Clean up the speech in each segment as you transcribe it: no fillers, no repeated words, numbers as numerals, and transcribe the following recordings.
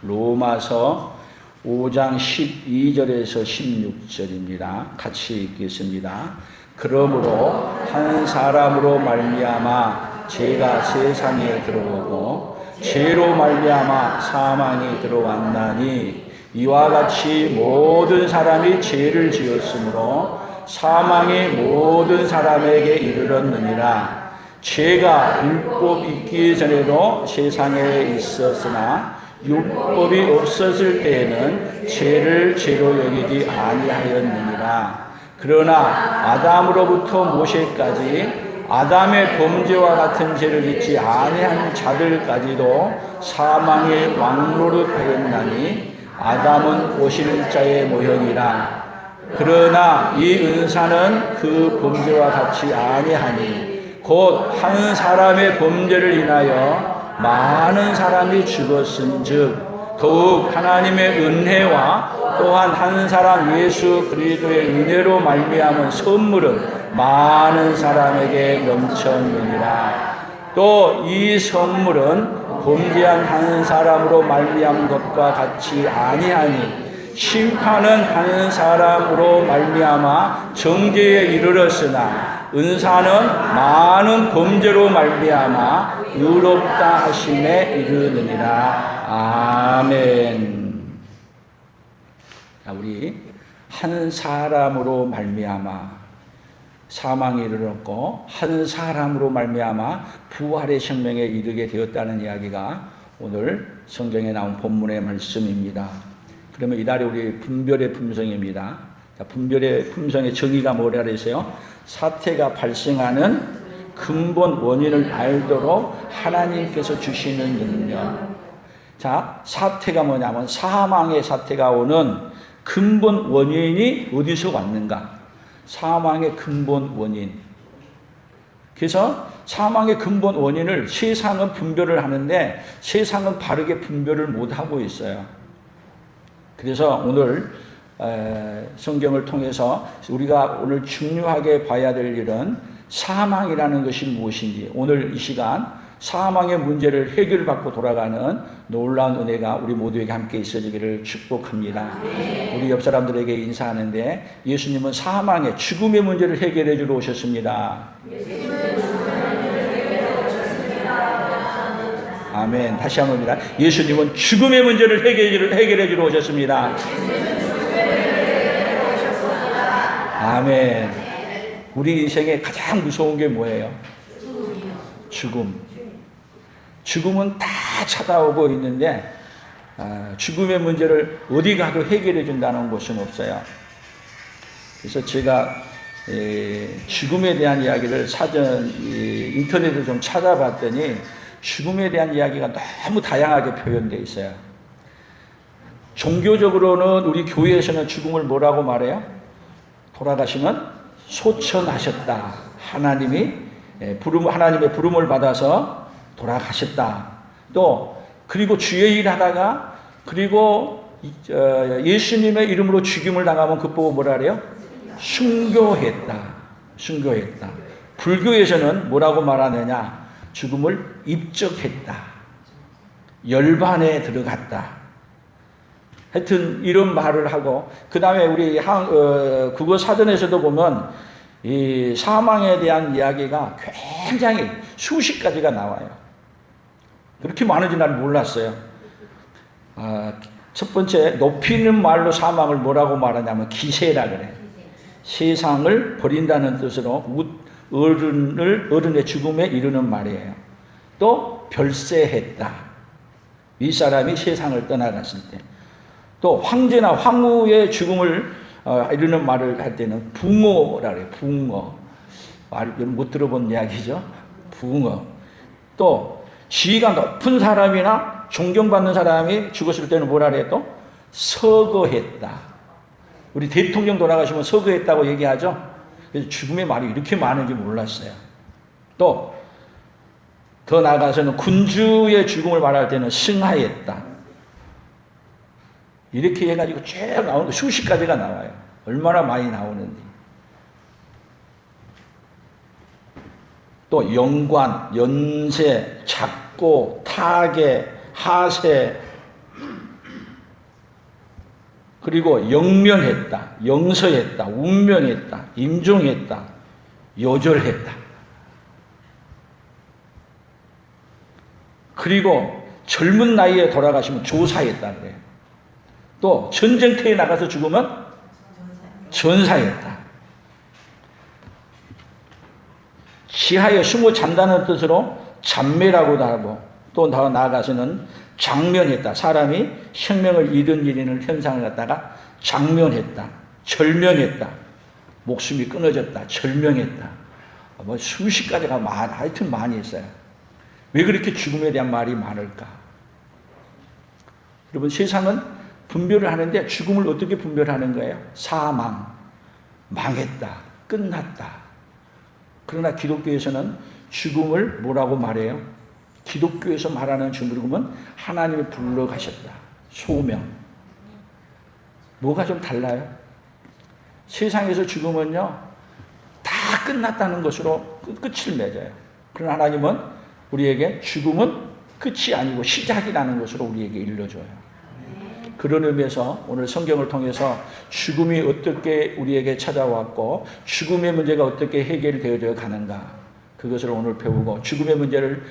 로마서 5장 12절에서 16절입니다. 같이 읽겠습니다. 그러므로 한 사람으로 말미암아 죄가 세상에 들어오고 죄로 말미암아 사망이 들어왔나니 이와 같이 모든 사람이 죄를 지었으므로 사망이 모든 사람에게 이르렀느니라. 죄가 율법 있기 전에도 세상에 있었으나 율법이 없었을 때에는 죄를 죄로 여기지 아니하였느니라. 그러나 아담으로부터 모세까지 아담의 범죄와 같은 죄를 짓지 아니한 자들까지도 사망의 왕노릇하였나니 아담은 오실 자의 모형이라. 그러나 이 은사는 그 범죄와 같이 아니하니 곧 한 사람의 범죄를 인하여 많은 사람이 죽었은즉 더욱 하나님의 은혜와 또한 한 사람 예수 그리스도의 은혜로 말미암은 선물은 많은 사람에게 넘쳤느니라. 또 이 선물은 범죄한 한 사람으로 말미암은 것과 같이 아니하니 심판은 한 사람으로 말미암아 정죄에 이르렀으나 은사는 많은 범죄로 말미암아 의롭다 하심에 이르느니라. 아멘. 자, 우리 한 사람으로 말미암아 사망에 이르렀고 한 사람으로 말미암아 부활의 생명에 이르게 되었다는 이야기가 오늘 성경에 나온 본문의 말씀입니다. 그러면 이달에 우리 분별의 품성입니다. 자, 분별의 품성의 정의가 뭐라 그랬어요? 사태가 발생하는 근본 원인을 알도록 하나님께서 주시는 능력. 자, 사태가 뭐냐면 사망의 사태가 오는 근본 원인이 어디서 왔는가? 사망의 근본 원인. 그래서 사망의 근본 원인을 세상은 분별을 하는데 세상은 바르게 분별을 못하고 있어요. 그래서 오늘 성경을 통해서 우리가 오늘 중요하게 봐야 될 일은 사망이라는 것이 무엇인지, 오늘 이 시간 사망의 문제를 해결받고 돌아가는 놀라운 은혜가 우리 모두에게 함께 있어지기를 축복합니다. 우리 옆 사람들에게 인사하는데 예수님은 사망의 죽음의 문제를 해결해 주러 오셨습니다. 아멘. 다시 한 번입니다. 예수님은 죽음의 문제를 해결해 주러 오셨습니다. 아멘. 우리 인생에 가장 무서운 게 뭐예요? 죽음. 죽음은 다 찾아오고 있는데 죽음의 문제를 어디 가도 해결해 준다는 것은 없어요. 그래서 제가 죽음에 대한 이야기를 인터넷을 좀 찾아봤더니 죽음에 대한 이야기가 너무 다양하게 표현되어 있어요. 종교적으로는 우리 교회에서는 죽음을 뭐라고 말해요? 돌아가시면 소천하셨다. 하나님의 부름을 받아서 돌아가셨다. 또 그리고 주의 일 하다가 그리고 예수님의 이름으로 죽임을 당하면 그보고 뭐라 그래요? 순교했다. 순교했다. 불교에서는 뭐라고 말하느냐? 죽음을 입적했다. 열반에 들어갔다. 하여튼 이런 말을 하고, 그 다음에 우리 국어 사전에서도 보면 이 사망에 대한 이야기가 굉장히 수십 가지가 나와요. 그렇게 많은지 난 몰랐어요. 첫 번째, 높이는 말로 사망을 뭐라고 말하냐면 기세라 그래. 세상을 버린다는 뜻으로 어른의 죽음에 이르는 말이에요. 또 별세했다. 윗사람이 세상을 떠나갔을 때. 또 황제나 황후의 죽음을 이르는 말을 할 때는 붕어라 그래요. 붕어. 말 못 들어본 이야기죠. 붕어. 또 지위가 높은 사람이나 존경받는 사람이 죽었을 때는 뭐라 그래요? 또 서거했다. 우리 대통령 돌아가시면 서거했다고 얘기하죠. 그래서 죽음의 말이 이렇게 많은지 몰랐어요. 또 더 나아가서는 군주의 죽음을 말할 때는 승하했다. 이렇게 해가지고 쭉 나오는 거 수십 가지가 나와요. 얼마나 많이 나오는지. 또 연관, 연세, 작고, 타계, 하세, 그리고 영면했다, 영서했다, 운명했다, 임종했다, 요절했다. 그리고 젊은 나이에 돌아가시면 조사했다 그래요. 또 전쟁터에 나가서 죽으면 전사했다. 지하에 숨어 잔다는 뜻으로 잔매라고도 하고, 또 더 나아가서는 장면했다. 사람이 생명을 잃은 일이는 현상을 갖다가 장면했다, 절명했다, 목숨이 끊어졌다, 절명했다. 뭐 수십 가지가 하여튼 많이 있어요. 왜 그렇게 죽음에 대한 말이 많을까? 여러분, 세상은 분별을 하는데 죽음을 어떻게 분별하는 거예요? 사망, 망했다, 끝났다. 그러나 기독교에서는 죽음을 뭐라고 말해요? 기독교에서 말하는 죽음은 하나님이 불러가셨다, 소명. 뭐가 좀 달라요? 세상에서 죽음은요, 다 끝났다는 것으로 끝을 맺어요. 그러나 하나님은 우리에게 죽음은 끝이 아니고 시작이라는 것으로 우리에게 일러줘요. 그런 의미에서 오늘 성경을 통해서 죽음이 어떻게 우리에게 찾아왔고 죽음의 문제가 어떻게 해결되어져 가는가, 그것을 오늘 배우고 죽음의 문제를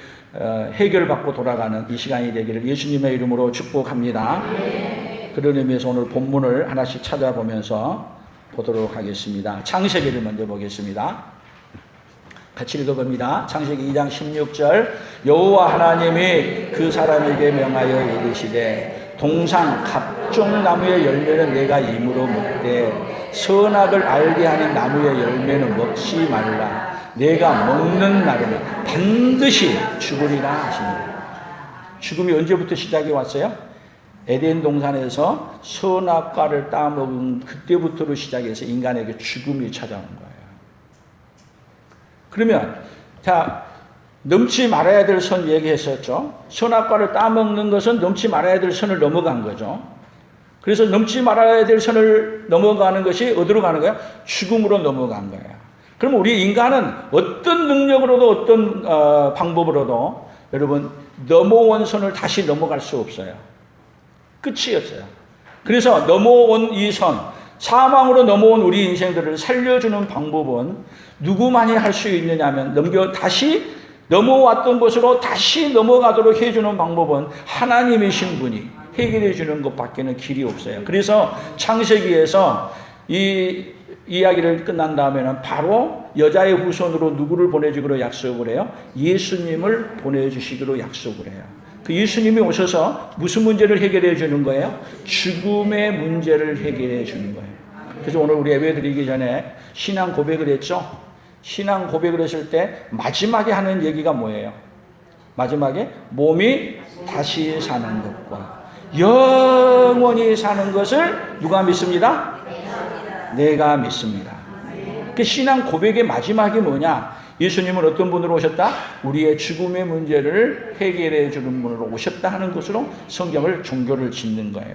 해결받고 돌아가는 이 시간이 되기를 예수님의 이름으로 축복합니다. 그런 의미에서 오늘 본문을 하나씩 찾아보면서 보도록 하겠습니다. 창세기를 먼저 보겠습니다. 같이 읽어봅니다. 창세기 2장 16절. 여호와 하나님이 그 사람에게 명하여 이르시되 동상 각종 나무의 열매는 내가 임으로 먹되 선악을 알게 하는 나무의 열매는 먹지 말라. 내가 먹는 날에는 반드시 죽으리라 하시니라. 죽음이 언제부터 시작이 왔어요? 에덴 동산에서 선악과를 따먹은 그때부터로 시작해서 인간에게 죽음이 찾아온 거예요. 그러면 자, 넘지 말아야 될 선 얘기했었죠. 선악과를 따먹는 것은 넘지 말아야 될 선을 넘어간 거죠. 그래서 넘지 말아야 될 선을 넘어가는 것이 어디로 가는 거예요? 죽음으로 넘어간 거예요. 그럼 우리 인간은 어떤 능력으로도 어떤 방법으로도 여러분 넘어온 선을 다시 넘어갈 수 없어요. 끝이었어요. 그래서 넘어온 이 선, 사망으로 넘어온 우리 인생들을 살려주는 방법은 누구만이 할 수 있느냐면 다시 넘어왔던 곳으로 다시 넘어가도록 해주는 방법은 하나님이신 분이 해결해 주는 것밖에는 길이 없어요. 그래서 창세기에서 이 이야기를 끝난 다음에는 바로 여자의 후손으로 누구를 보내주기로 약속을 해요? 예수님을 보내주시기로 약속을 해요. 그 예수님이 오셔서 무슨 문제를 해결해 주는 거예요? 죽음의 문제를 해결해 주는 거예요. 그래서 오늘 우리 예배 드리기 전에 신앙 고백을 했죠? 신앙 고백을 했을 때 마지막에 하는 얘기가 뭐예요? 마지막에 몸이 다시 사는 것과 영원히 사는 것을 누가 믿습니다? 내가 믿습니다. 그 신앙 고백의 마지막이 뭐냐? 예수님은 어떤 분으로 오셨다? 우리의 죽음의 문제를 해결해 주는 분으로 오셨다 하는 것으로 성경을 종교를 짓는 거예요.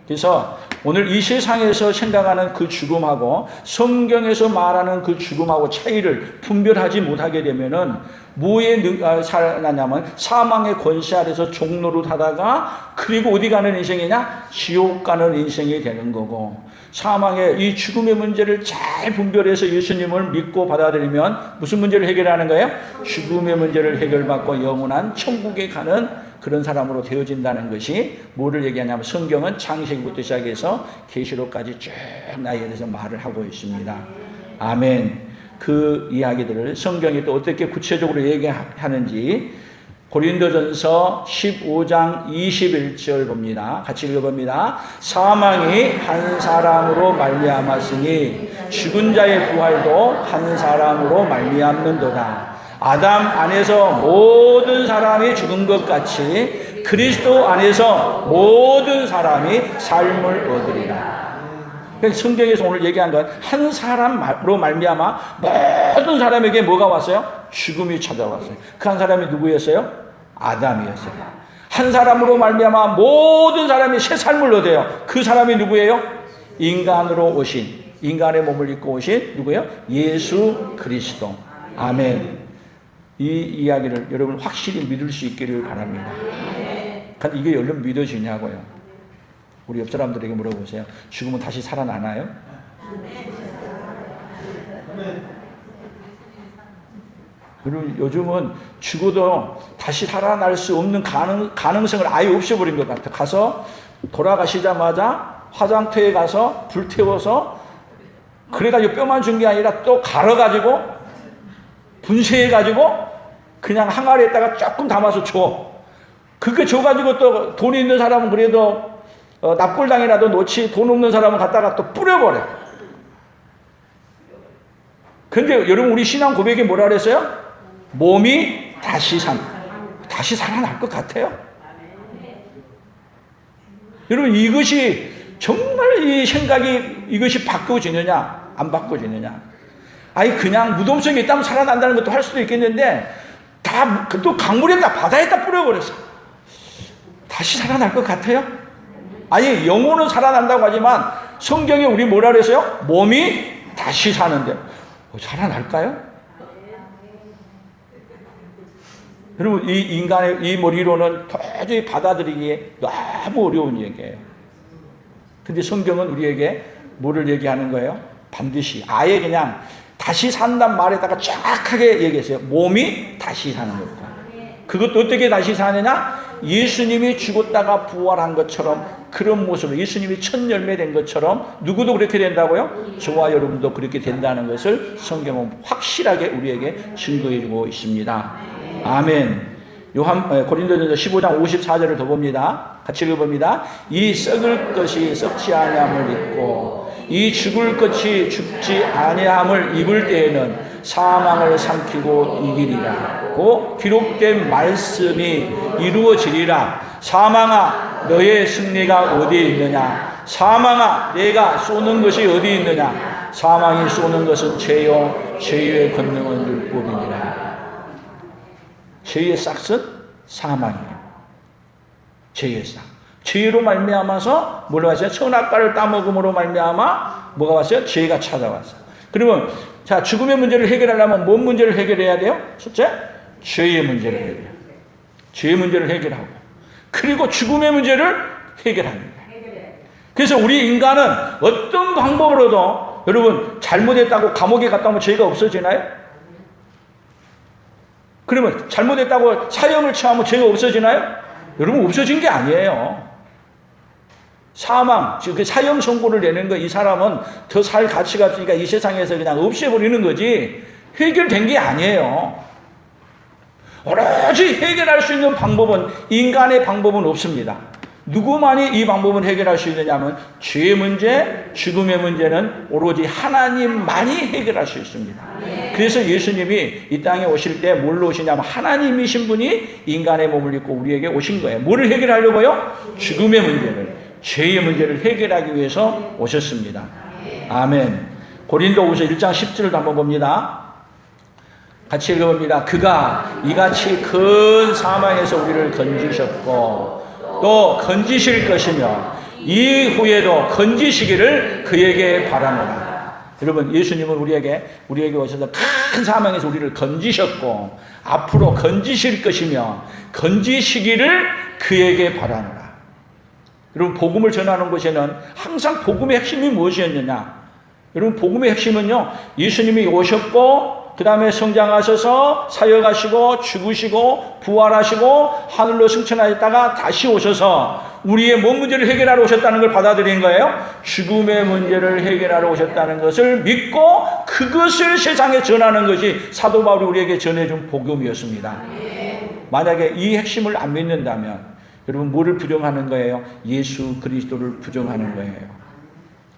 그래서 오늘 이 세상에서 생각하는 그 죽음하고 성경에서 말하는 그 죽음하고 차이를 분별하지 못하게 되면은 뭐에 살아나냐면 사망의 권세 아래서 종노릇 하다가 그리고 어디 가는 인생이냐? 지옥 가는 인생이 되는 거고, 사망의 이 죽음의 문제를 잘 분별해서 예수님을 믿고 받아들이면 무슨 문제를 해결하는 거예요? 죽음의 문제를 해결받고 영원한 천국에 가는 그런 사람으로 되어진다는 것이 뭐를 얘기하냐면 성경은 창세기부터 시작해서 계시록까지 쭉 나에 대해서 말을 하고 있습니다. 아멘. 그 이야기들을 성경이 또 어떻게 구체적으로 얘기하는지 고린도전서 15장 21절 봅니다. 같이 읽어봅니다. 사망이 한 사람으로 말미암았으니 죽은 자의 부활도 한 사람으로 말미암는도다. 아담 안에서 모든 사람이 죽은 것 같이 그리스도 안에서 모든 사람이 삶을 얻으리라. 성경에서 오늘 얘기한 건 한 사람으로 말미암아 모든 사람에게 뭐가 왔어요? 죽음이 찾아왔어요. 그 한 사람이 누구였어요? 아담이었어요. 한 사람으로 말미암아 모든 사람이 새 삶을 얻어요. 그 사람이 누구예요? 인간으로 오신, 인간의 몸을 입고 오신 누구예요? 예수 그리스도. 아멘. 이 이야기를 여러분 확실히 믿을 수 있기를 바랍니다. 이게 얼른 믿어지냐고요. 우리 옆 사람들에게 물어보세요. 죽으면 다시 살아나나요? 그리고 요즘은 죽어도 다시 살아날 수 없는 가능성을 아예 없애버린 것 같아. 가서 돌아가시자마자 화장터에 가서 불 태워서 그래가지고 뼈만 준 게 아니라 또 갈아가지고 분쇄해가지고 그냥 항아리에다가 조금 담아서 줘. 그게 줘가지고 또 돈 있는 사람은 그래도 납골당이라도 놓지, 돈 없는 사람은 갖다가 또 뿌려버려. 근데 여러분, 우리 신앙 고백이 뭐라 그랬어요? 몸이 다시 살아날 것 같아요. 여러분, 이것이 정말 이 생각이 이것이 바꿔지느냐 안 바꿔지느냐. 아니 그냥 무덤속에 있다면 살아난다는 것도 할 수도 있겠는데 다 또 강물에다 바다에다 뿌려버렸어. 다시 살아날 것 같아요? 아니 영혼은 살아난다고 하지만 성경에 우리 뭐라 그랬어요? 몸이 다시 사는데 살아날까요? 여러분, 이 인간의 이 머리로는 도저히 받아들이기에 너무 어려운 얘기예요. 근데 성경은 우리에게 뭐를 얘기하는 거예요? 반드시 아예 그냥 다시 산단 말에다가 정확하게 얘기했어요. 몸이 다시 사는 겁니다. 그것도 어떻게 다시 사느냐? 예수님이 죽었다가 부활한 것처럼 그런 모습으로 예수님이 첫 열매 된 것처럼 누구도 그렇게 된다고요? 저와 여러분도 그렇게 된다는 것을 성경은 확실하게 우리에게 증거해주고 있습니다. 아멘. 고린도전서 15장 54절을 더 봅니다. 같이 읽어봅니다. 이 썩을 것이 썩지 아니함을 입고 이 죽을 것이 죽지 아니함을 입을 때에는 사망을 삼키고 이기리라. 고 기록된 말씀이 이루어지리라. 사망아 너의 승리가 어디에 있느냐? 사망아 내가 쏘는 것이 어디 있느냐? 사망이 쏘는 것은 죄요 죄의 권능은 율법이니라. 죄의 싹은 사망이에요. 죄의 싹. 죄로 말미암아서 뭐로 왔어요? 선악과를 따먹음으로 말미암아 뭐가 왔어요? 죄가 찾아왔어요. 그러면 자 죽음의 문제를 해결하려면 뭔 문제를 해결해야 돼요? 첫째, 죄의 문제를 해결해요. 죄의 문제를 해결하고 그리고 죽음의 문제를 해결합니다. 그래서 우리 인간은 어떤 방법으로도 여러분 잘못했다고 감옥에 갔다 오면 죄가 없어지나요? 그러면 잘못했다고 사형을 취하면 죄가 없어지나요? 여러분 없어진 게 아니에요. 사망, 즉 사형 선고를 내는 거 이 사람은 더 살 가치가 없으니까 이 세상에서 그냥 없애버리는 거지 해결된 게 아니에요. 오로지 해결할 수 있는 방법은 인간의 방법은 없습니다. 누구만이 이 방법은 해결할 수 있느냐면 죄의 문제, 죽음의 문제는 오로지 하나님만이 해결할 수 있습니다. 그래서 예수님이 이 땅에 오실 때 뭘로 오시냐면 하나님이신 분이 인간의 몸을 입고 우리에게 오신 거예요. 뭐를 해결하려고요? 죽음의 문제를, 죄의 문제를 해결하기 위해서 오셨습니다. 아멘. 고린도후서 1장 10절을 한번 봅니다. 같이 읽어봅니다. 그가 이같이 큰 사망에서 우리를 건지셨고 또 건지실 것이며 이후에도 건지시기를 그에게 바라노라. 여러분 예수님은 우리에게 오셔서 큰 사망에서 우리를 건지셨고 앞으로 건지실 것이며 건지시기를 그에게 바라노라. 여러분 복음을 전하는 곳에는 항상 복음의 핵심이 무엇이었느냐? 여러분 복음의 핵심은요 예수님이 오셨고 그 다음에 성장하셔서 사역하시고 죽으시고 부활하시고 하늘로 승천하셨다가 다시 오셔서 우리의 몸 문제를 해결하러 오셨다는 걸 받아들인 거예요. 죽음의 문제를 해결하러 오셨다는 것을 믿고 그것을 세상에 전하는 것이 사도 바울이 우리에게 전해준 복음이었습니다. 만약에 이 핵심을 안 믿는다면 여러분 뭐를 부정하는 거예요? 예수 그리스도를 부정하는 거예요.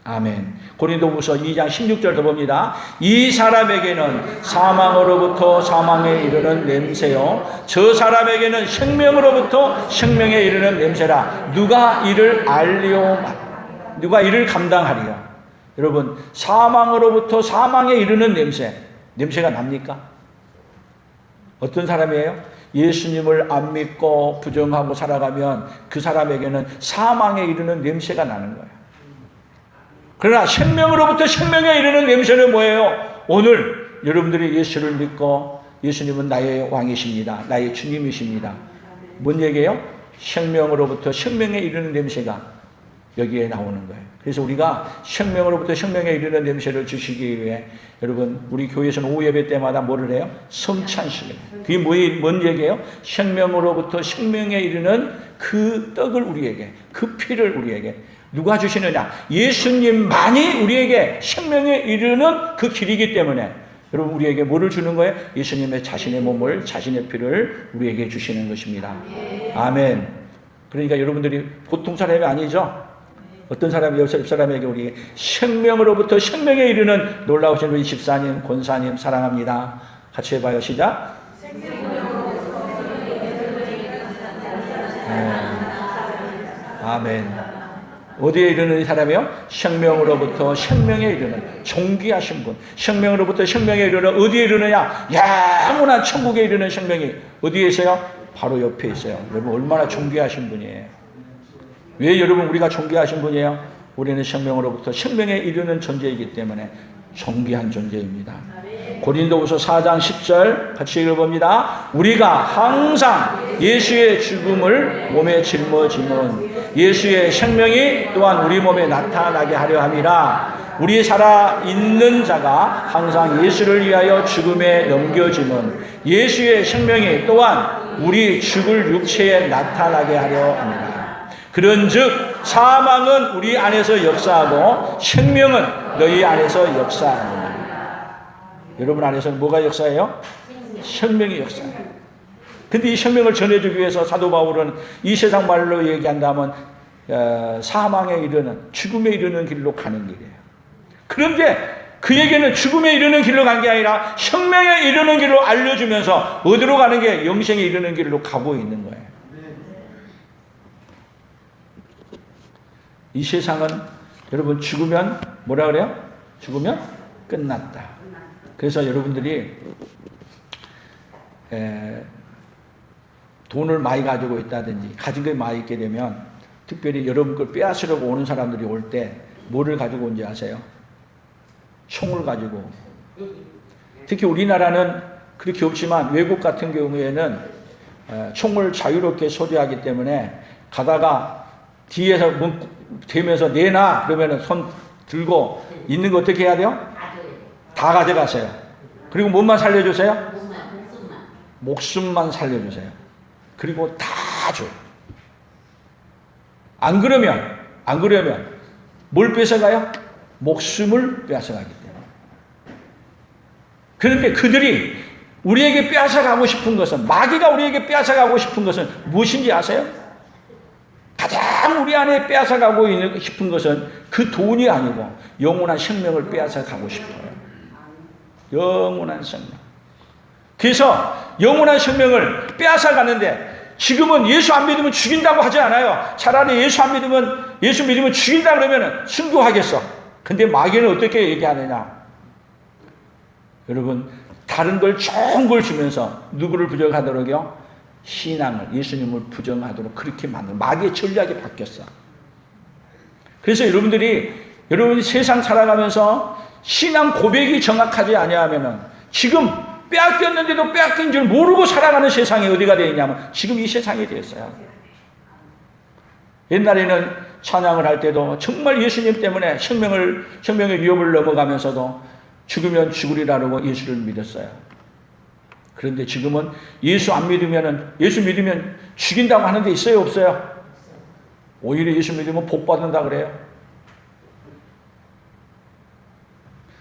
아멘. 고린도후서 2장 16절 더 봅니다. 이 사람에게는 사망으로부터 사망에 이르는 냄새요 저 사람에게는 생명으로부터 생명에 이르는 냄새라. 누가 이를 알리오? 누가 이를 감당하리요? 여러분 사망으로부터 사망에 이르는 냄새가 납니까? 어떤 사람이에요? 예수님을 안 믿고 부정하고 살아가면 그 사람에게는 사망에 이르는 냄새가 나는 거예요. 그러나 생명으로부터 생명에 이르는 냄새는 뭐예요? 오늘 여러분들이 예수를 믿고 예수님은 나의 왕이십니다. 나의 주님이십니다. 뭔 얘기예요? 생명으로부터 생명에 이르는 냄새가 여기에 나오는 거예요. 그래서 우리가 생명으로부터 생명에 이르는 냄새를 주시기 위해 여러분 우리 교회에서는 오후 예배 때마다 뭐를 해요? 성찬식을. 그게 뭔 얘기예요? 생명으로부터 생명에 이르는 그 떡을 우리에게, 그 피를 우리에게 누가 주시느냐? 예수님만이 우리에게 생명에 이르는 그 길이기 때문에 여러분 우리에게 뭐를 주는 거예요? 예수님의 자신의 몸을, 자신의 피를 우리에게 주시는 것입니다. 아멘. 그러니까 여러분들이 보통 사람이 아니죠? 어떤 사람이 옆 사람에게 우리 생명으로부터 생명에 이르는 놀라우신 우리 집사님, 권사님 사랑합니다. 같이 해봐요. 시작. 아멘. 어디에 이르는 사람이요? 생명으로부터 생명에 이르는 존귀하신 분. 생명으로부터 생명에 이르는 어디에 이르느냐? 영원한 천국에 이르는 생명이 어디에 있어요? 바로 옆에 있어요. 여러분 얼마나 존귀하신 분이에요. 왜 여러분 우리가 존귀하신 분이에요? 우리는 생명으로부터 생명에 이르는 존재이기 때문에 존귀한 존재입니다. 고린도후서 4장 10절 같이 읽어봅니다. 우리가 항상 예수의 죽음을 몸에 짊어지면 예수의 생명이 또한 우리 몸에 나타나게 하려 함이라. 우리 살아있는 자가 항상 예수를 위하여 죽음에 넘겨지면 예수의 생명이 또한 우리 죽을 육체에 나타나게 하려 합니다. 그런즉 사망은 우리 안에서 역사하고 생명은 너희 안에서 역사합니다. 여러분 안에서는 뭐가 역사해요? 생명이 역사해요. 근데 이 생명을 전해주기 위해서 사도 바울은 이 세상 말로 얘기한다면 사망에 이르는, 죽음에 이르는 길로 가는 길이에요. 그런데 그에게는 죽음에 이르는 길로 간 게 아니라 생명에 이르는 길로 알려주면서 어디로 가는 게 영생에 이르는 길로 가고 있는 거예요. 이 세상은 여러분 죽으면 뭐라 그래요? 죽으면 끝났다. 그래서 여러분들이 돈을 많이 가지고 있다든지 가진 게 많이 있게 되면 특별히 여러분 걸 빼앗으려고 오는 사람들이 올 때 뭐를 가지고 온지 아세요? 총을 가지고. 특히 우리나라는 그렇게 없지만 외국 같은 경우에는 총을 자유롭게 소지하기 때문에 가다가 뒤에서 대면서 내놔 그러면 손 들고 있는 거 어떻게 해야 돼요? 다 가져가세요. 그리고 뭐만 살려주세요? 목숨만 살려주세요. 그리고 다 줘요. 안 그러면 뭘 뺏어가요? 목숨을 뺏어가기 때문에. 그런데 그들이 우리에게 빼앗아가고 싶은 것은, 마귀가 우리에게 빼앗아가고 싶은 것은 무엇인지 아세요? 가장 우리 안에 빼앗아가고 싶은 것은 그 돈이 아니고 영원한 생명을 빼앗아가고 싶어요. 영원한 생명. 그래서 영원한 생명을 빼앗아가는데 지금은 예수 안 믿으면 죽인다고 하지 않아요. 차라리 예수 믿으면 죽인다 그러면 순교하겠어. 근데 마귀는 어떻게 얘기하느냐? 여러분 다른 걸 좋은 걸 주면서 누구를 부정하도록요? 신앙을, 예수님을 부정하도록 그렇게 만든 마귀의 전략이 바뀌었어. 그래서 여러분들이 세상 살아가면서 신앙 고백이 정확하지 아니하면은 지금 빼앗겼는데도 빼앗긴 줄 모르고 살아가는 세상이 어디가 되어 있냐면 지금 이 세상이 되었어요. 옛날에는 찬양을 할 때도 정말 예수님 때문에 생명의 위협을 넘어가면서도 죽으면 죽으리라고 예수를 믿었어요. 그런데 지금은 예수 믿으면 죽인다고 하는 데 있어요, 없어요? 오히려 예수 믿으면 복 받는다 그래요.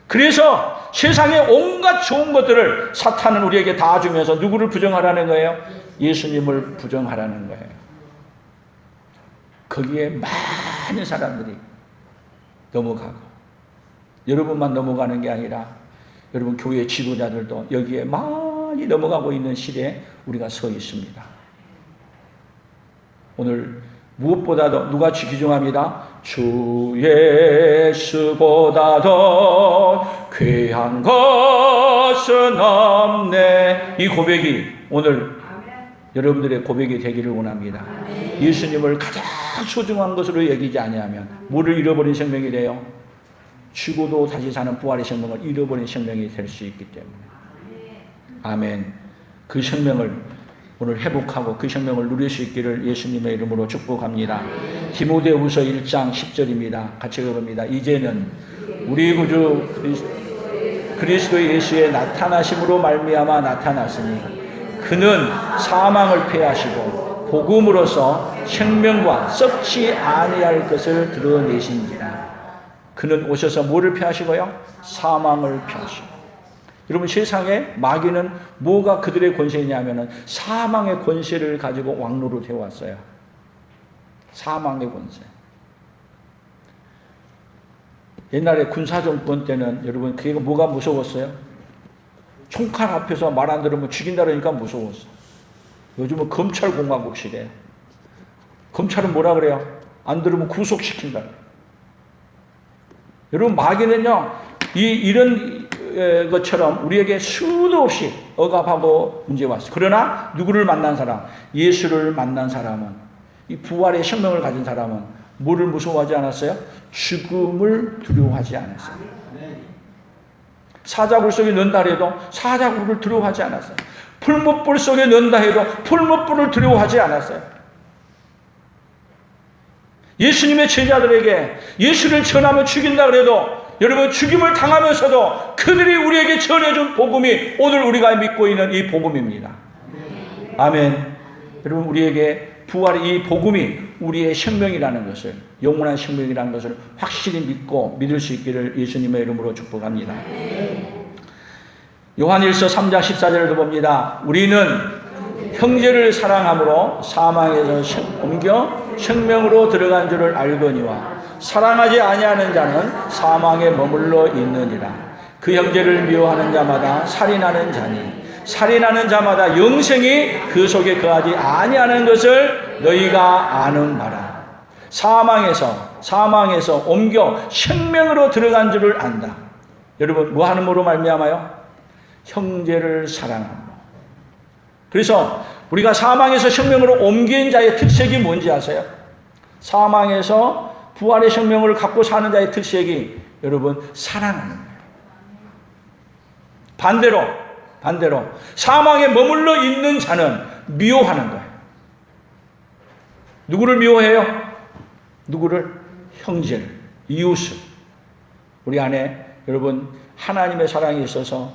그래서 세상의 온갖 좋은 것들을 사탄은 우리에게 다 주면서 누구를 부정하라는 거예요? 예수님을 부정하라는 거예요. 거기에 많은 사람들이 넘어가고, 여러분만 넘어가는 게 아니라 여러분 교회 지도자들도 여기에 많이 넘어가고 있는 시대에 우리가 서 있습니다. 오늘 무엇보다도 누가 귀중합니다? 주 예수보다도 귀한 것은 없네. 이 고백이 오늘 여러분들의 고백이 되기를 원합니다. 예수님을 가장 소중한 것으로 여기지 아니하면 뭐를 잃어버린 생명이 돼요? 죽어도 다시 사는 부활의 생명을 잃어버린 생명이 될 수 있기 때문에. 아멘. 그 생명을 오늘 회복하고 그 생명을 누릴 수 있기를 예수님의 이름으로 축복합니다. 디모데후서 1장 10절입니다. 같이 읽어봅니다. 이제는 우리 구주 그리스도 예수의 나타나심으로 말미암아 나타났으니 그는 사망을 패하시고 복음으로써 생명과 썩지 아니할 것을 드러내신지라. 그는 오셔서 뭐를 패하시고요? 사망을 패하시고. 여러분, 세상에 마귀는 뭐가 그들의 권세냐면은 사망의 권세를 가지고 왕노로 되어 왔어요. 사망의 권세. 옛날에 군사정권 때는 여러분 그게 뭐가 무서웠어요? 총칼 앞에서 말 안 들으면 죽인다 그러니까 무서웠어. 요즘은 검찰공화국 시대예요. 검찰은 뭐라 그래요? 안 들으면 구속시킨다. 여러분, 마귀는요 이런 것처럼 우리에게 수도 없이 억압하고 문제 왔어요. 그러나 누구를 만난 사람? 예수를 만난 사람은, 이 부활의 생명을 가진 사람은 뭐를 무서워하지 않았어요? 죽음을 두려워하지 않았어요. 사자굴 속에 넣는다 해도 사자굴을 두려워하지 않았어요. 풀무불 속에 넣는다 해도 풀무불을 두려워하지 않았어요. 예수님의 제자들에게 예수를 전하면 죽인다 그래도 여러분, 죽임을 당하면서도 그들이 우리에게 전해준 복음이 오늘 우리가 믿고 있는 이 복음입니다. 아멘. 여러분, 우리에게 부활의 이 복음이 우리의 생명이라는 것을, 영원한 생명이라는 것을 확실히 믿고 믿을 수 있기를 예수님의 이름으로 축복합니다. 요한일서 3장 14절을 봅니다. 우리는 형제를 사랑함으로 사망에서 옮겨 생명으로 들어간 줄을 알거니와 사랑하지 아니하는 자는 사망에 머물러 있느니라. 그 형제를 미워하는 자마다 살인하는 자니 살인하는 자마다 영생이 그 속에 거하지 아니하는 것을 너희가 아는 바라. 사망에서 옮겨 생명으로 들어간 줄을 안다. 여러분, 뭐 하는으로 말미암아요? 형제를 사랑함으로. 그래서 우리가 사망에서 생명으로 옮긴 자의 특색이 뭔지 아세요? 사망에서 부활의 생명을 갖고 사는 자의 특색이 여러분 사랑하는 거예요. 반대로 사망에 머물러 있는 자는 미워하는 거예요. 누구를 미워해요? 누구를? 형제를, 이웃을. 우리 안에 여러분 하나님의 사랑이 있어서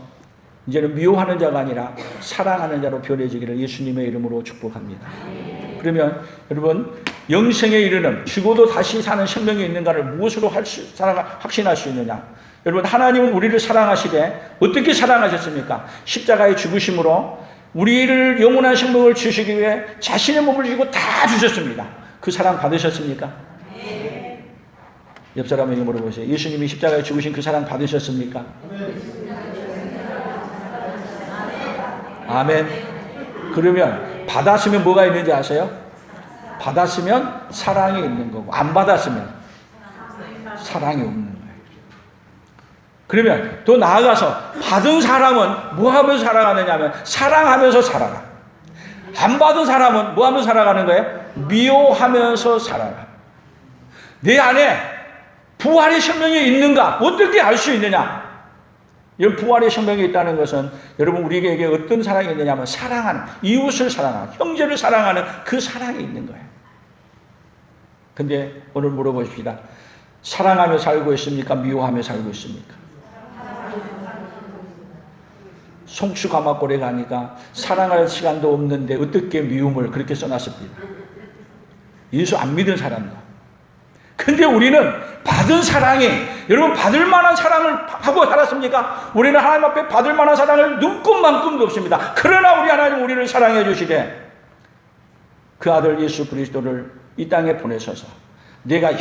이제는 미워하는 자가 아니라 사랑하는 자로 변해지기를 예수님의 이름으로 축복합니다. 그러면 여러분, 영생에 이르는 죽어도 다시 사는 생명이 있는가를 무엇으로 확신할 수 있느냐? 여러분, 하나님은 우리를 사랑하시되 어떻게 사랑하셨습니까? 십자가의 죽으심으로 우리를 영원한 생명을 주시기 위해 자신의 몸을 주고 다 주셨습니다. 그 사랑 받으셨습니까? 옆 사람에게 물어보세요. 예수님이 십자가에 죽으신 그 사랑 받으셨습니까? 아멘. 그러면 받았으면 뭐가 있는지 아세요? 받았으면 사랑이 있는 거고, 안 받았으면 사랑이 없는 거예요. 그러면 또 나아가서 받은 사람은 뭐 하면서 살아가느냐 하면 사랑하면서 살아가. 안 받은 사람은 뭐 하면서 살아가는 거예요? 미워하면서 살아가. 내 안에 부활의 생명이 있는가? 어떻게 알 수 있느냐? 이런 부활의 생명이 있다는 것은 여러분 우리에게 어떤 사랑이 있느냐 하면 사랑하는, 이웃을 사랑하는, 형제를 사랑하는 그 사랑이 있는 거예요. 근데 오늘 물어보십시다. 사랑하며 살고 있습니까? 미워하며 살고 있습니까? 송추가마골에 가니까 사랑할 시간도 없는데 어떻게 미움을 그렇게 써놨습니다. 예수 안 믿은 사람도. 근데 우리는 받은 사랑이, 여러분 받을 만한 사랑을 하고 살았습니까? 우리는 하나님 앞에 받을 만한 사랑을 눈꼽만큼도 없습니다. 그러나 우리 하나님 우리를 사랑해 주시되 그 아들 예수 그리스도를 이 땅에 보내셔서 내가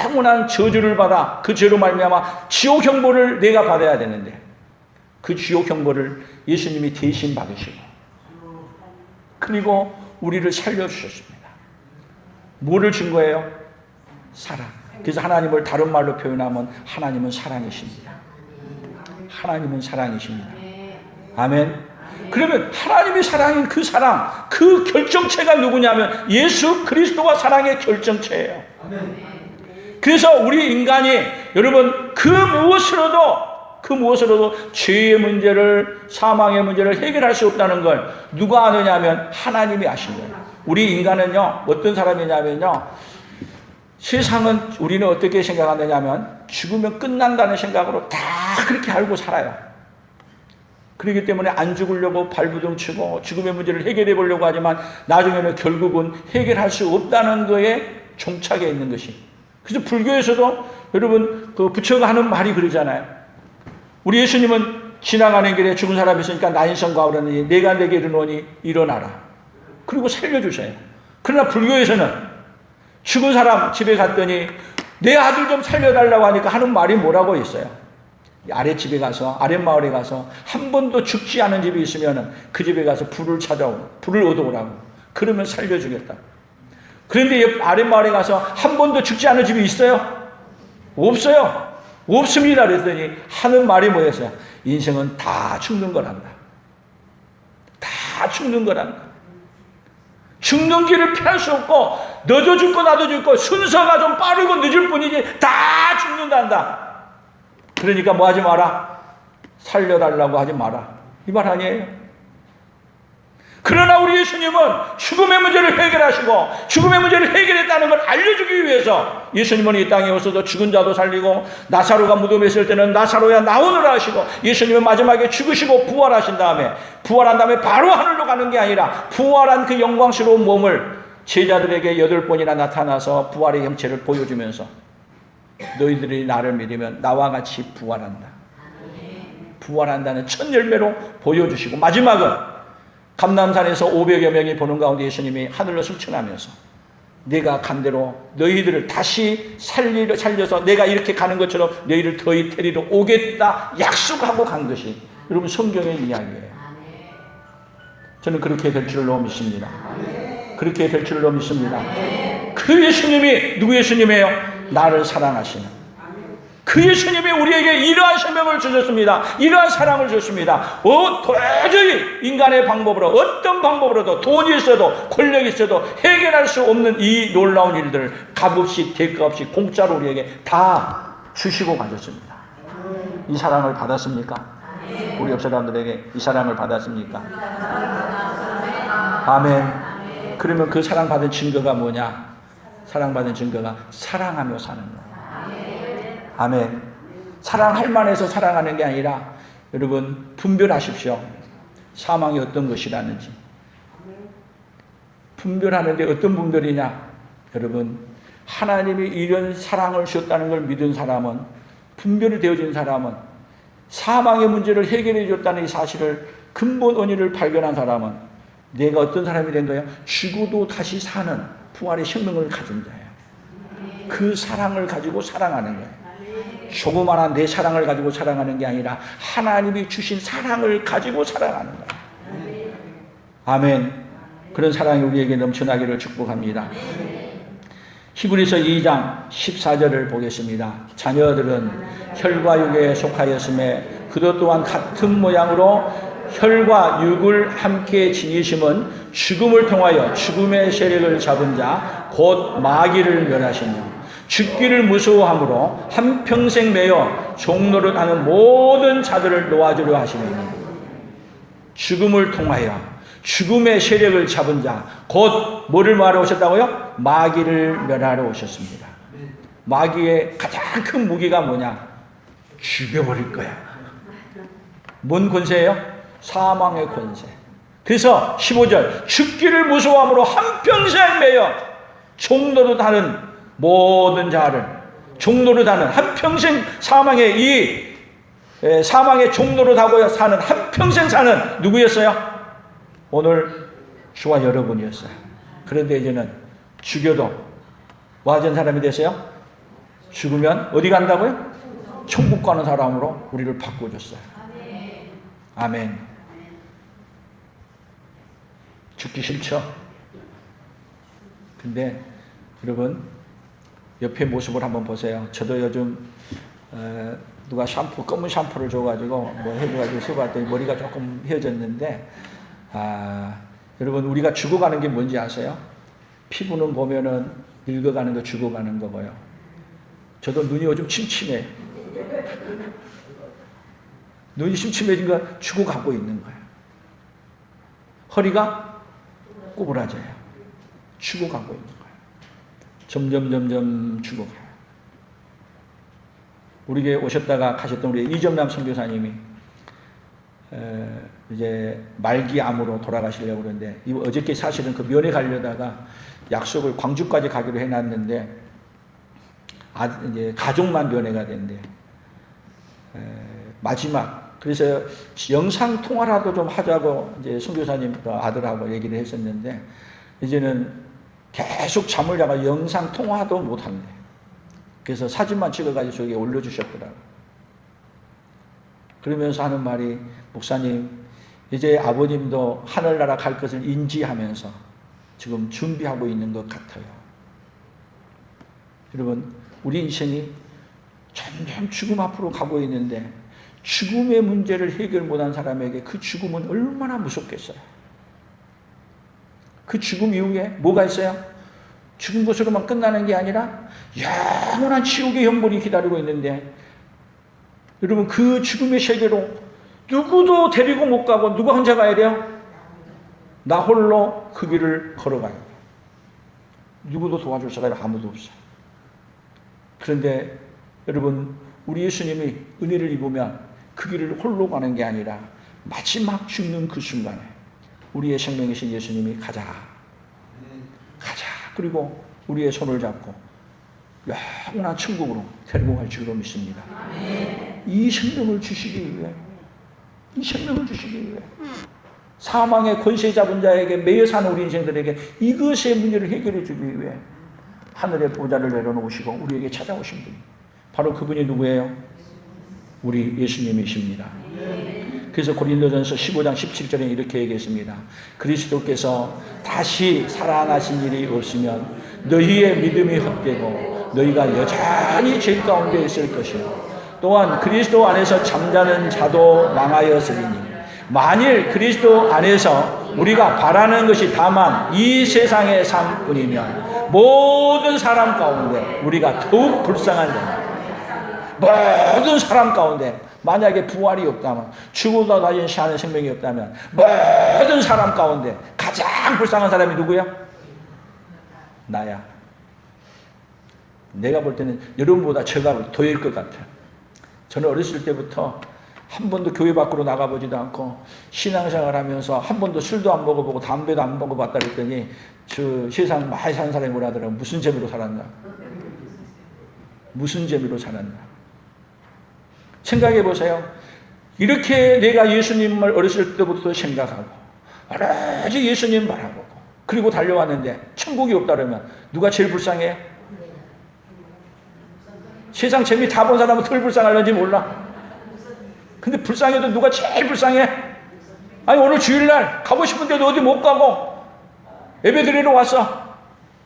영원한 저주를 받아 그 죄로 말미암아 지옥 형벌을 내가 받아야 되는데 그 지옥 형벌을 예수님이 대신 받으시고 그리고 우리를 살려주셨습니다. 뭐를 준 거예요? 사랑. 그래서 하나님을 다른 말로 표현하면 하나님은 사랑이십니다. 하나님은 사랑이십니다. 아멘. 그러면 하나님이 사랑인 그 사랑, 그 결정체가 누구냐면 예수 그리스도가 사랑의 결정체예요. 그래서 우리 인간이 여러분 그 무엇으로도 그 무엇으로도 죄의 문제를, 사망의 문제를 해결할 수 없다는 걸 누가 아느냐면 하나님이 아신 거예요. 우리 인간은요, 어떤 사람이냐면요, 세상은 우리는 어떻게 생각하느냐면 죽으면 끝난다는 생각으로 다 그렇게 알고 살아요. 그렇기 때문에 안 죽으려고 발부둥 치고 죽음의 문제를 해결해 보려고 하지만 나중에는 결국은 해결할 수 없다는 거에 종착해 있는 것이. 그래서 불교에서도 여러분 그 부처가 하는 말이 그러잖아요. 우리 예수님은 지나가는 길에 죽은 사람이 있으니까 나인성과 그러니 내가 내게 이르노니 일어나라. 그리고 살려주세요. 그러나 불교에서는 죽은 사람 집에 갔더니 내 아들 좀 살려달라고 하니까 하는 말이 뭐라고 있어요? 아랫집에 가서, 아랫마을에 가서 한 번도 죽지 않은 집이 있으면 그 집에 가서 불을 얻어오라고. 그러면 살려주겠다. 그런데 아랫마을에 가서 한 번도 죽지 않은 집이 있어요? 없어요. 없습니다. 그랬더니 하는 말이 뭐였어요? 인생은 다 죽는 거란다. 다 죽는 거란다. 죽는 길을 피할 수 없고 너도 죽고 나도 죽고 순서가 좀 빠르고 늦을 뿐이지 다 죽는단다. 그러니까 뭐 하지 마라? 살려달라고 하지 마라. 이 말 아니에요? 그러나 우리 예수님은 죽음의 문제를 해결하시고 죽음의 문제를 해결했다는 걸 알려주기 위해서 예수님은 이 땅에 오셔서 죽은 자도 살리고 나사로가 무덤에 있을 때는 나사로야 나오느라 하시고 예수님은 마지막에 죽으시고 부활하신 다음에 부활한 다음에 바로 하늘로 가는 게 아니라 부활한 그 영광스러운 몸을 제자들에게 8번이나 나타나서 부활의 형체를 보여주면서 너희들이 나를 믿으면 나와 같이 부활한다. 부활한다는 첫 열매로 보여주시고 마지막은 감람산에서 500여 명이 보는 가운데 예수님이 하늘로 승천하면서 내가 간 대로 너희들을 다시 살려서 내가 이렇게 가는 것처럼 너희를 더히 데리러 오겠다 약속하고 간 것이 여러분 성경의 이야기예요. 저는 그렇게 될 줄로 믿습니다. 그렇게 될 줄로 믿습니다. 그 예수님이 누구 예수님이에요? 나를 사랑하시는 그 예수님이 우리에게 이러한 생명을 주셨습니다. 이러한 사랑을 주셨습니다. 도저히 인간의 방법으로 어떤 방법으로도 돈이 있어도 권력이 있어도 해결할 수 없는 이 놀라운 일들을 값없이 대가 없이 공짜로 우리에게 다 주시고 가셨습니다. 이 사랑을 받았습니까? 우리 옆 사람들에게 이 사랑을 받았습니까? 아멘. 그러면 그 사랑받은 증거가 뭐냐? 사랑받은 증거가 사랑하며 사는 거예요. 아멘. 사랑할 만해서 사랑하는 게 아니라 여러분 분별하십시오. 사망이 어떤 것이라는지. 분별하는데 어떤 분별이냐? 여러분 하나님이 이런 사랑을 주셨다는 걸 믿은 사람은 분별이 되어진 사람은 사망의 문제를 해결해 줬다는 이 사실을 근본 원인을 발견한 사람은 내가 어떤 사람이 된 거예요? 죽어도 다시 사는 부활의 생명을 가진 자예요. 그 사랑을 가지고 사랑하는 거예요. 조그마한 내 사랑을 가지고 사랑하는 게 아니라 하나님이 주신 사랑을 가지고 사랑하는 거예요. 아멘. 그런 사랑이 우리에게 넘쳐나기를 축복합니다. 히브리서 2장 14절을 보겠습니다. 자녀들은 혈과 육에 속하였음에 그것 또한 같은 모양으로 혈과 육을 함께 지니심은 죽음을 통하여 죽음의 세력을 잡은 자 곧 마귀를 멸하시며 죽기를 무서워함으로 한평생 매여 종노릇 하는 모든 자들을 놓아주려 하시니 죽음을 통하여 죽음의 세력을 잡은 자 곧 뭐를 말하러 오셨다고요? 마귀를 멸하러 오셨습니다. 마귀의 가장 큰 무기가 뭐냐? 죽여버릴 거야. 뭔 권세예요? 사망의 권세. 그래서 15절 죽기를 무서워함으로 한평생 매여 종노릇하는 모든 자를 종노릇하는 한평생 사망의 종노릇하고 사는 한평생 사는 누구였어요? 오늘 저와 여러분이었어요. 그런데 이제는 죽여도 뭐 하는 사람이 되세요? 죽으면 어디 간다고요? 천국 가는 사람으로 우리를 바꿔줬어요. 아멘. 죽기 싫죠? 근데 여러분 옆에 모습을 한번 보세요. 저도 요즘 누가 검은 샴푸를 줘가지고 뭐 해줘가지고 써봤더니 머리가 조금 헤어졌는데 여러분 우리가 죽어가는 게 뭔지 아세요? 피부는 보면은 늙어가는 거 죽어가는 거고요. 저도 눈이 요즘 침침해. 눈이 침침해진 거 죽어가고 있는 거예요. 허리가 꼬부라져요. 죽어가고 있는 거예요. 점점 죽어가요. 우리에게 오셨다가 가셨던 우리 이정남 선교사님이 이제 말기암으로 돌아가시려고 그러는데 어저께 사실은 그 면회 가려다가 약속을 광주까지 가기로 해놨는데 이제 가족만 면회가 된대. 마지막 그래서 영상 통화라도 좀 하자고 이제 선교사님 아들하고 얘기를 했었는데 이제는 계속 잠을 자가 영상 통화도 못 한대. 그래서 사진만 찍어가지고 저기에 올려주셨더라고. 그러면서 하는 말이 목사님 이제 아버님도 하늘나라 갈 것을 인지하면서 지금 준비하고 있는 것 같아요. 여러분 우리 인생이 점점 죽음 앞으로 가고 있는데 죽음의 문제를 해결 못한 사람에게 그 죽음은 얼마나 무섭겠어요. 그 죽음 이후에 뭐가 있어요? 죽은 것으로만 끝나는 게 아니라 영원한 지옥의 형벌이 기다리고 있는데 여러분 그 죽음의 세계로 누구도 데리고 못 가고 누가 혼자 가야 돼요? 나 홀로 그 길을 걸어가야 돼요. 누구도 도와줄 사람이 아무도 없어요. 그런데 여러분 우리 예수님이 은혜를 입으면 그 길을 홀로 가는 게 아니라 마지막 죽는 그 순간에 우리의 생명이신 예수님이 가자 그리고 우리의 손을 잡고 영원한 천국으로 데리고 갈 줄로 믿습니다. 이 생명을 주시기 위해 사망의 권세 잡은 자에게 매여 사는 우리 인생들에게 이것의 문제를 해결해 주기 위해 하늘의 보좌를 내려놓으시고 우리에게 찾아오신 분이 바로 그분이 누구예요? 우리 예수님이십니다. 그래서 고린도전서 15장 17절에 이렇게 얘기했습니다. 그리스도께서 다시 살아나신 일이 없으면 너희의 믿음이 헛되고 너희가 여전히 죄 가운데 있을 것이요 또한 그리스도 안에서 잠자는 자도 망하였으리니 만일 그리스도 안에서 우리가 바라는 것이 다만 이 세상의 삶뿐이면 모든 사람 가운데 우리가 더욱 불쌍한 자입니다. 모든 사람 가운데 만약에 부활이 없다면 죽어도 다시 사는 생명이 없다면 모든 사람 가운데 가장 불쌍한 사람이 누구야? 나야. 내가 볼 때는 여러분보다 제가 더일 것 같아요. 저는 어렸을 때부터 한 번도 교회 밖으로 나가보지도 않고 신앙생활 하면서 한 번도 술도 안 먹어보고 담배도 안 먹어봤다 그랬더니 저 세상 많이 사는 사람이 뭐라 하더라고. 무슨 재미로 살았나? 무슨 재미로 살았나? 생각해 보세요. 이렇게 내가 예수님을 어렸을 때부터 생각하고 오로지 예수님 바라보고 그리고 달려왔는데 천국이 없다 그러면 누가 제일 불쌍해? 세상 재미 다 본 사람은 덜 불쌍할는지 몰라. 근데 불쌍해도 누가 제일 불쌍해? 아니 오늘 주일날 가고 싶은데도 어디 못 가고 예배 드리러 왔어.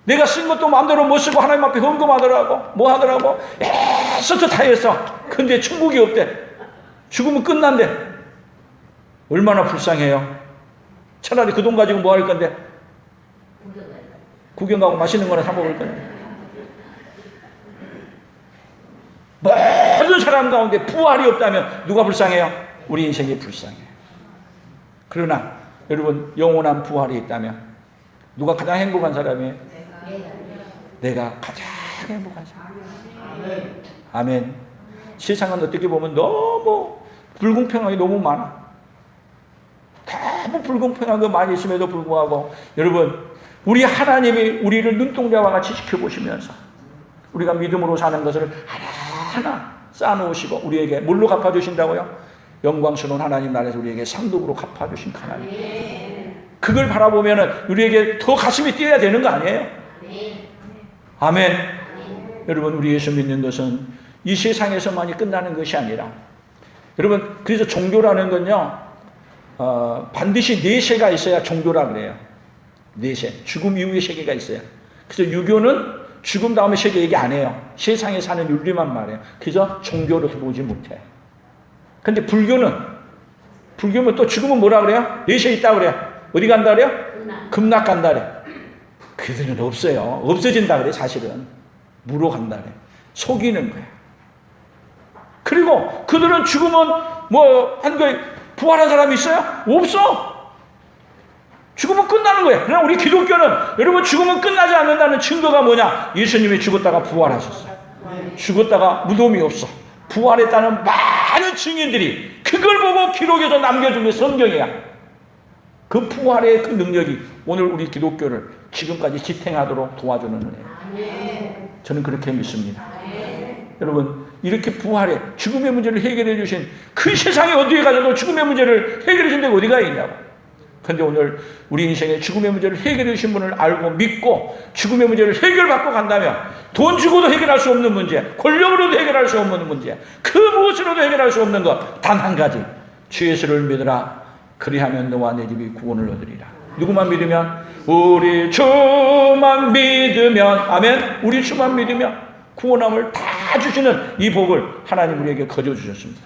내가 쓴 것도 마음대로 못 쓰고 하나님 앞에 헌금하더라고. 뭐 하더라고? 애써서 다 했어. 근데 천국이 없대. 죽으면 끝난대. 얼마나 불쌍해요. 차라리 그 돈 가지고 뭐 할 건데? 구경 가고 맛있는 거나 사 먹을 건데. 모든 사람 가운데 부활이 없다면 누가 불쌍해요? 우리 인생이 불쌍해요. 그러나 여러분 영원한 부활이 있다면 누가 가장 행복한 사람이에요? 내가 가장 행복한 사람. 아멘. 세상은 어떻게 보면 너무 불공평하게 너무 많아. 너무 불공평한 거 많이 있음에도 불구하고 여러분 우리 하나님이 우리를 눈동자와 같이 지켜보시면서 우리가 믿음으로 사는 것을 하나하나 쌓아놓으시고 우리에게 뭘로 갚아주신다고요? 영광스러운 하나님 나라에서 우리에게 상급으로 갚아주신 하나님. 그걸 바라보면 우리에게 더 가슴이 뛰어야 되는 거 아니에요? 아멘. 여러분 우리 예수 믿는 것은 이 세상에서만이 끝나는 것이 아니라 여러분 그래서 종교라는 건요 반드시 네 세가 있어야 종교라 그래요. 네 세. 죽음 이후의 세계가 있어요. 그래서 유교는 죽음 다음에 세계 얘기 안 해요. 세상에 사는 윤리만 말해요. 그래서 종교로서 보지 못해. 근데 불교는 또 죽으면 뭐라 그래요? 네 세 있다 그래요. 어디 간다 그래요? 급락 간다 그래요. 그들은 없어요. 없어진다 그래요. 사실은 무로 간다 그래요. 속이는 거예요. 그리고 그들은 죽으면 한 거에 부활한 사람이 있어요? 없어. 죽으면 끝나는 거예요. 그러나 우리 기독교는 여러분 죽으면 끝나지 않는다는 증거가 뭐냐? 예수님이 죽었다가 부활하셨어요. 죽었다가 무덤이 없어. 부활했다는 많은 증인들이 그걸 보고 기록에서 남겨준 게 성경이야. 그 부활의 그 능력이 오늘 우리 기독교를 지금까지 지탱하도록 도와주는 은혜예요. 저는 그렇게 믿습니다. 여러분 이렇게 부활해 죽음의 문제를 해결해 주신 그 세상에 어디에 가서도 죽음의 문제를 해결해 준 데가 어디가 있냐고. 그런데 오늘 우리 인생에 죽음의 문제를 해결해 주신 분을 알고 믿고 죽음의 문제를 해결받고 간다면 돈 주고도 해결할 수 없는 문제, 권력으로도 해결할 수 없는 문제, 그 무엇으로도 해결할 수 없는 것 단 한 가지, 주 예수를 믿으라. 그리하면 너와 내 집이 구원을 얻으리라. 누구만 믿으면? 우리 주만 믿으면, 아멘. 우리 주만 믿으면 구원함을 다 주시는 이 복을 하나님 우리에게 거저 주셨습니다.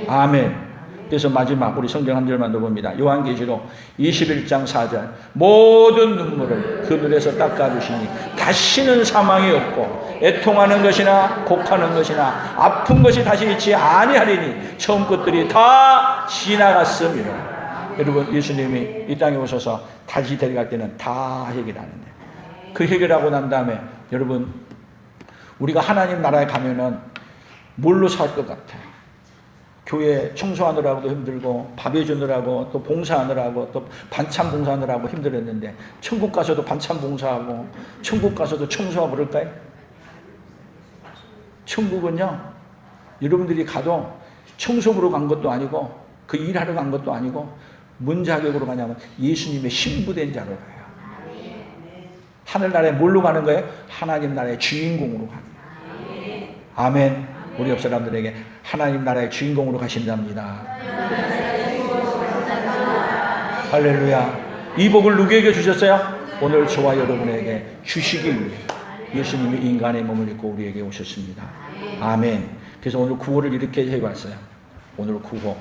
아멘. 그래서 마지막 우리 성경 한 절만 더 봅니다. 요한계시록 21장 4절. 모든 눈물을 그 눈에서 닦아주시니 다시는 사망이 없고 애통하는 것이나 곡하는 것이나 아픈 것이 다시 있지 아니하리니 처음 것들이 다 지나갔음이라. 여러분 예수님이 이 땅에 오셔서 다시 데려갈 때는 다 해결하는데 그 해결하고 난 다음에 여러분 우리가 하나님 나라에 가면은 뭘로 살 것 같아요? 교회 청소하느라고도 힘들고 밥 해주느라고 또 봉사하느라고 또 반찬 봉사하느라고 힘들었는데 천국 가서도 반찬 봉사하고 천국 가서도 청소하고 그럴까요? 천국은요 여러분들이 가도 청소부로 간 것도 아니고 그 일하러 간 것도 아니고 뭔 자격으로 가냐면 예수님의 신부된 자로 가요. 하늘나라에 뭘로 가는 거예요? 하나님 나라의 주인공으로 가는 거예요. 아멘. 우리 옆 사람들에게 하나님 나라의 주인공으로 가신답니다. 할렐루야. 이 복을 누구에게 주셨어요? 오늘 저와 여러분에게 주시기 위해 예수님이 인간의 몸을 입고 우리에게 오셨습니다. 아멘. 그래서 오늘 구호를 이렇게 해봤어요. 오늘 구호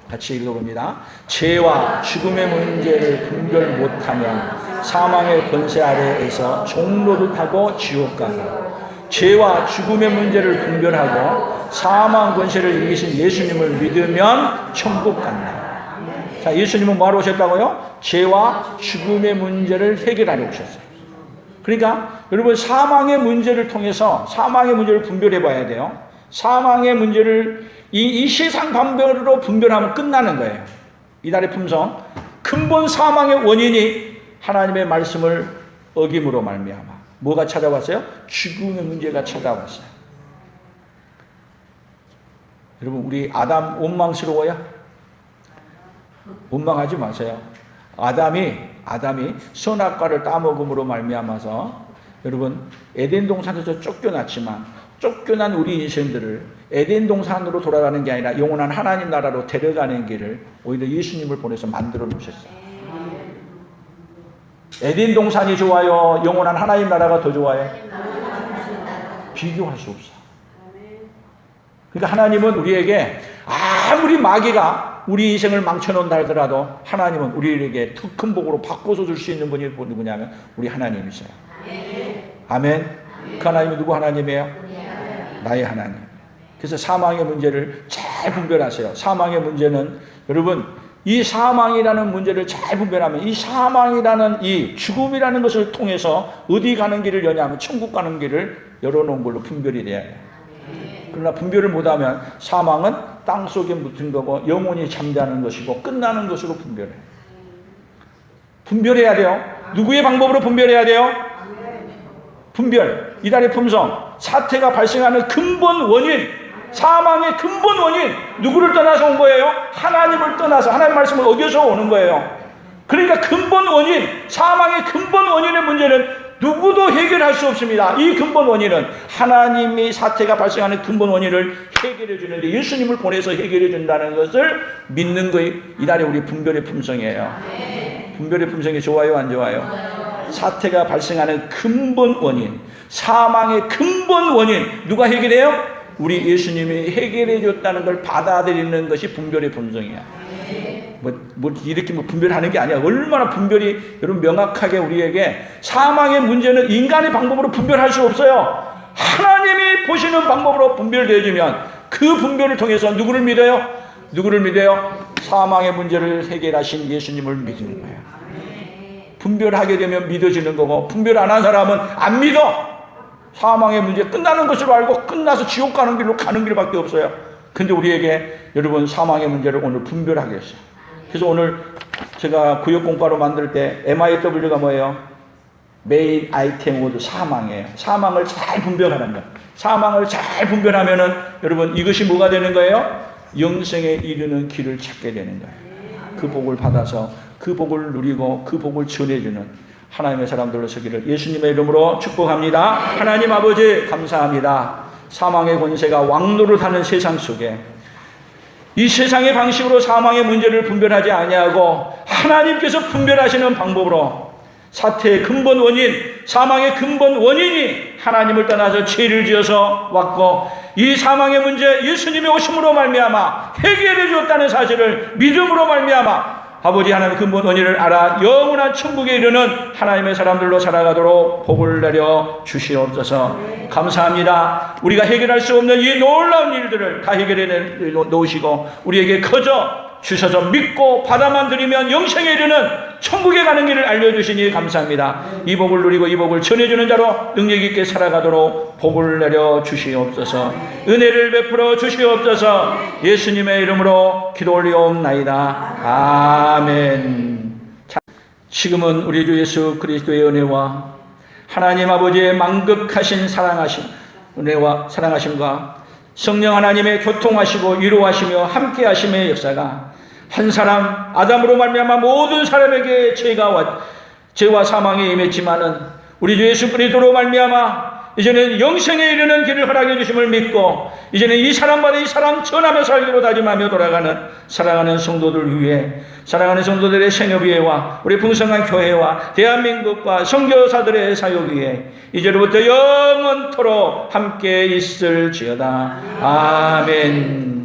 같이 읽어봅니다. 죄와 죽음의 문제를 분별 못하면 사망의 권세 아래에서 종노릇하고 지옥 가고 죄와 죽음의 문제를 분별하고 사망 권세를 이기신 예수님을 믿으면 천국 간다. 자, 예수님은 뭐하러 오셨다고요? 죄와 죽음의 문제를 해결하러 오셨어요. 그러니까 여러분 사망의 문제를 통해서 사망의 문제를 분별해 봐야 돼요. 사망의 문제를 이 세상 방법으로 분별하면 끝나는 거예요. 이달의 품성 근본 사망의 원인이 하나님의 말씀을 어김으로 말미암아 뭐가 찾아왔어요? 죽음의 문제가 찾아왔어요. 여러분 우리 아담 원망스러워요? 원망하지 마세요. 아담이 선악과를 따먹음으로 말미암아서 여러분 에덴 동산에서 쫓겨났지만 쫓겨난 우리 인생들을 에덴 동산으로 돌아가는 게 아니라 영원한 하나님 나라로 데려가는 길을 오히려 예수님을 보내서 만들어 놓으셨어요. 에덴 동산이 좋아요? 영원한 하나님 나라가 더 좋아요? 비교할 수 없어. 그러니까 하나님은 우리에게 아무리 마귀가 우리 인생을 망쳐놓는다 하더라도 하나님은 우리에게 더 큰 복으로 바꿔서 줄 수 있는 분이 누구냐면 우리 하나님이세요. 아멘. 그 하나님이 누구 하나님이에요? 나의 하나님. 그래서 사망의 문제를 잘 분별하세요. 사망의 문제는 여러분 이 사망이라는 문제를 잘 분별하면 이 사망이라는 이 죽음이라는 것을 통해서 어디 가는 길을 여냐면 천국 가는 길을 열어놓은 걸로 분별이 돼야 해요. 그러나 분별을 못하면 사망은 땅속에 묻은 거고 영혼이 잠자는 것이고 끝나는 것으로 분별해요. 분별해야 돼요. 누구의 방법으로 분별해야 돼요? 분별. 이달의 품성. 사태가 발생하는 근본 원인, 사망의 근본 원인, 누구를 떠나서 온 거예요? 하나님을 떠나서 하나님 말씀을 어겨서 오는 거예요. 그러니까 근본 원인, 사망의 근본 원인의 문제는 누구도 해결할 수 없습니다. 이 근본 원인은 하나님이 사태가 발생하는 근본 원인을 해결해 주는데 예수님을 보내서 해결해 준다는 것을 믿는 것이 이달의 우리 분별의 품성이에요. 분별의 품성이 좋아요, 안 좋아요? 사태가 발생하는 근본 원인, 사망의 근본 원인 누가 해결해요? 우리 예수님이 해결해 줬다는 걸 받아들이는 것이 분별의 품성이야. 이렇게 분별하는 게 아니야. 얼마나 분별이 여러분 명확하게 우리에게 사망의 문제는 인간의 방법으로 분별할 수 없어요. 하나님이 보시는 방법으로 분별되어지면 그 분별을 통해서 누구를 믿어요? 누구를 믿어요? 사망의 문제를 해결하신 예수님을 믿는 거예요. 분별하게 되면 믿어지는 거고, 분별 안 한 사람은 안 믿어. 사망의 문제 끝나는 것으로 알고 끝나서 지옥 가는 길로 가는 길밖에 없어요. 근데 우리에게 여러분 사망의 문제를 오늘 분별하게 했어요. 그래서 오늘 제가 구역공과로 만들 때 MIW가 뭐예요? 메인 아이템 워드 사망이에요. 사망을 잘 분별하는 거. 사망을 잘 분별하면은 여러분 이것이 뭐가 되는 거예요? 영생에 이르는 길을 찾게 되는 거예요. 그 복을 받아서 그 복을 누리고 그 복을 전해주는 하나님의 사람들로 서기를 예수님의 이름으로 축복합니다. 하나님 아버지 감사합니다. 사망의 권세가 왕노릇하는 세상 속에 이 세상의 방식으로 사망의 문제를 분별하지 아니하고 하나님께서 분별하시는 방법으로 사태의 근본 원인, 사망의 근본 원인이 하나님을 떠나서 죄를 지어서 왔고 이 사망의 문제 예수님이 오심으로 말미암아 해결해 주었다는 사실을 믿음으로 말미암아 아버지 하나님 근본 원인을 알아 영원한 천국에 이르는 하나님의 사람들로 살아가도록 복을 내려 주시옵소서. 감사합니다. 우리가 해결할 수 없는 이 놀라운 일들을 다 해결해 놓으시고 우리에게 거저 주셔서 믿고 받아만 드리면 영생에 이르는 천국에 가는 길을 알려주시니 감사합니다. 이 복을 누리고 이 복을 전해주는 자로 능력 있게 살아가도록 복을 내려 주시옵소서. 은혜를 베풀어 주시옵소서. 예수님의 이름으로 기도 올리옵나이다. 아멘. 지금은 우리 주 예수 그리스도의 은혜와 하나님 아버지의 만극하신 사랑하심 은혜와 사랑하심과 성령 하나님의 교통하시고 위로하시며 함께하심의 역사가 한 사람 아담으로 말미암아 모든 사람에게 죄와 사망에 임했지만은 우리 주 예수 그리스도로 말미암아 이제는 영생에 이르는 길을 허락해 주심을 믿고 이제는 이 사람마다 이 사람 전하며 살기로 다짐하며 돌아가는 사랑하는 성도들 위해 사랑하는 성도들의 생업위회와 우리 풍성한 교회와 대한민국과 선교사들의 사역 위에 이제로부터 영원토록 함께 있을지어다. 아멘.